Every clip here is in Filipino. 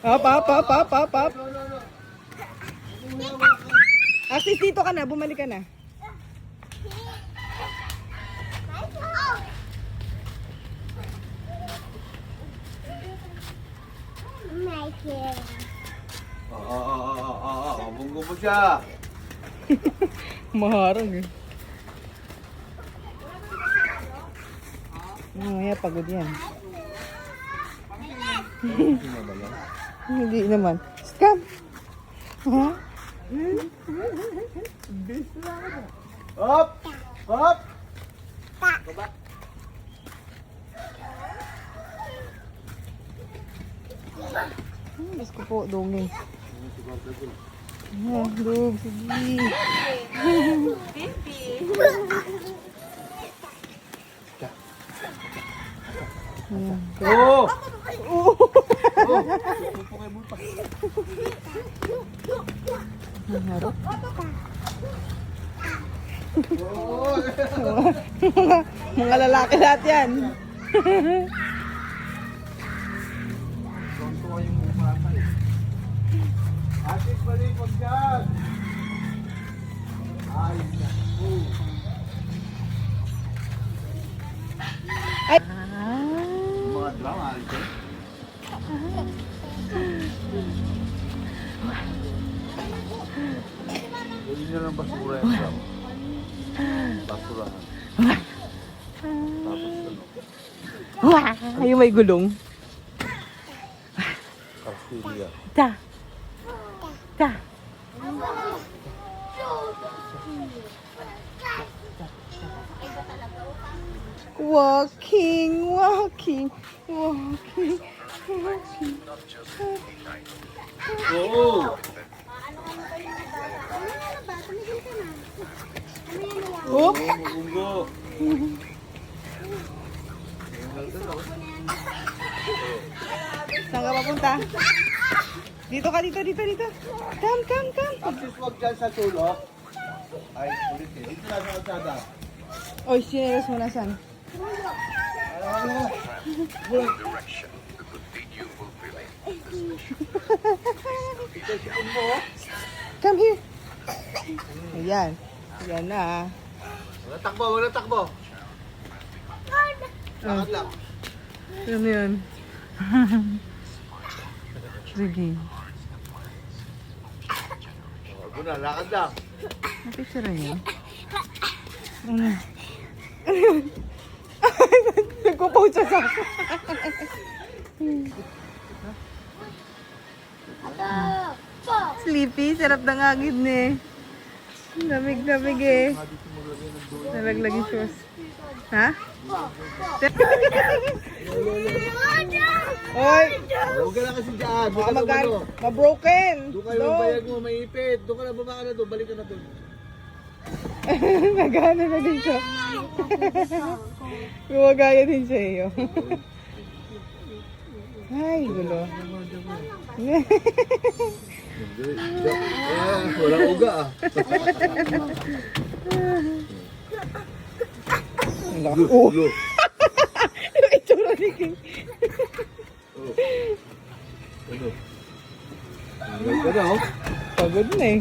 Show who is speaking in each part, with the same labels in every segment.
Speaker 1: Up. Asis, dito ka na. Bumalik ka na.
Speaker 2: Bunggo mo siya.
Speaker 1: Maharang eh. Mamaya pagod yan. Hindi naman. Scam! Ha?
Speaker 2: Hop! Hop!
Speaker 1: Diyos ko po, dumi. Dug, sige.
Speaker 2: Oh!
Speaker 1: Mga lalaki lahat yan.
Speaker 2: Atis malipag dyan! Ay, naku!
Speaker 1: Ay!
Speaker 2: Mga drama, alito. Hindi nyo lang basura yung drama. Basurahan. Tapos ano?
Speaker 1: Ay, may gulong.
Speaker 2: Castilla.
Speaker 1: Ta. Walking.
Speaker 2: Oo!
Speaker 1: Oh.
Speaker 2: Bunggo!
Speaker 1: Saan ka papunta? Dito ka, dito. Come.
Speaker 2: Atis wag dyan sa sulok. Ay, ulit eh. Dito na sa kalsada.
Speaker 1: Oy, sinelas mo na saan? Come here. Ayan. Ayan na.
Speaker 2: Wala takbo. Lakad lang.
Speaker 1: Ano yan? Sige.
Speaker 2: Wag na, lakad lang.
Speaker 1: Napicture niya. Ano? Nagpo-post siya sa Sleepy, sarap ng agid ni. Lamig eh. Nalaglag yung shoes. Ha? Oy!
Speaker 2: Huwag ka na kasi dyan.
Speaker 1: Baka ma-broken.
Speaker 2: Doon kayo yung bayag mo, maipit. Doon ka na, baba ka na doon. Balik ka na doon.
Speaker 1: Nagana na din siya. Gumagaya din siya iyo. Ay, gulo.
Speaker 2: Walang uga ah.
Speaker 1: Oh. Yung itsura ni King.
Speaker 2: Ano? Ano na oh?
Speaker 1: Pagod na eh.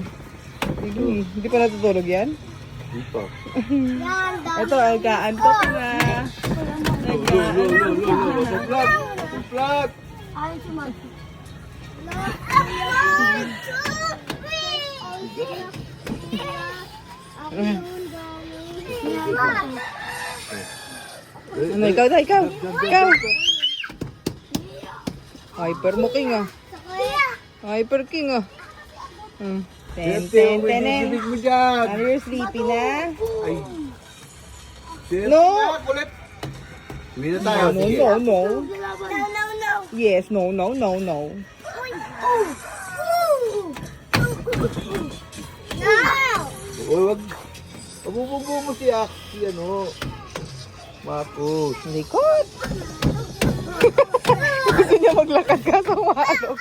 Speaker 1: Sige, hindi pa natutulog yan?
Speaker 2: Hindi pa.
Speaker 1: Ito, nagkaantok na.
Speaker 2: Flat!
Speaker 3: Ay, si Mag.
Speaker 1: Ano, ikaw. Hyper mo, King ah. Hyper King ah. Ten.
Speaker 2: Bibig mo dyan!
Speaker 1: Are you sleepy na?
Speaker 2: Ay.
Speaker 1: No!
Speaker 2: Kulit! Uwi na tayo.
Speaker 1: No.
Speaker 3: No.
Speaker 1: Yes, no.
Speaker 2: Uy, wag. Pabubunggo mo siya. Si ano. Marcos.
Speaker 1: Likod! Gusto niya maglakad ka sa malog.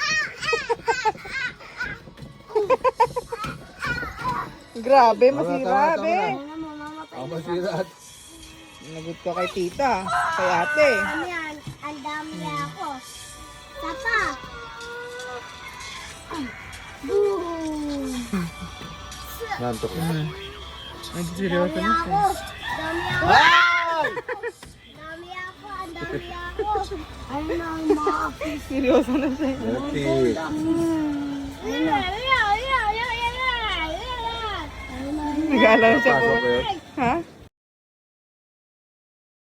Speaker 1: Grabe,
Speaker 2: Tama,
Speaker 1: masira,
Speaker 2: tama,
Speaker 1: be.
Speaker 2: tama.
Speaker 3: Ano mo, mamatay
Speaker 2: Ang
Speaker 3: na.
Speaker 2: masirat.
Speaker 1: Nagot ka kay tita, kay ate.
Speaker 3: Ano yan? Ang dami na ako. Tapa! Boom!
Speaker 2: Nantok na.
Speaker 1: Ay, seryoso
Speaker 3: Dami
Speaker 1: na
Speaker 3: ako!
Speaker 1: siya.
Speaker 3: Dami ako!
Speaker 2: Ay!
Speaker 3: Dami ako! Ang dami ako! Ano na ang mga apis?
Speaker 1: Seryoso na siya.
Speaker 2: Healthy.
Speaker 1: Nag-aalala siya po.
Speaker 2: Pasok ko yun.
Speaker 1: Ha?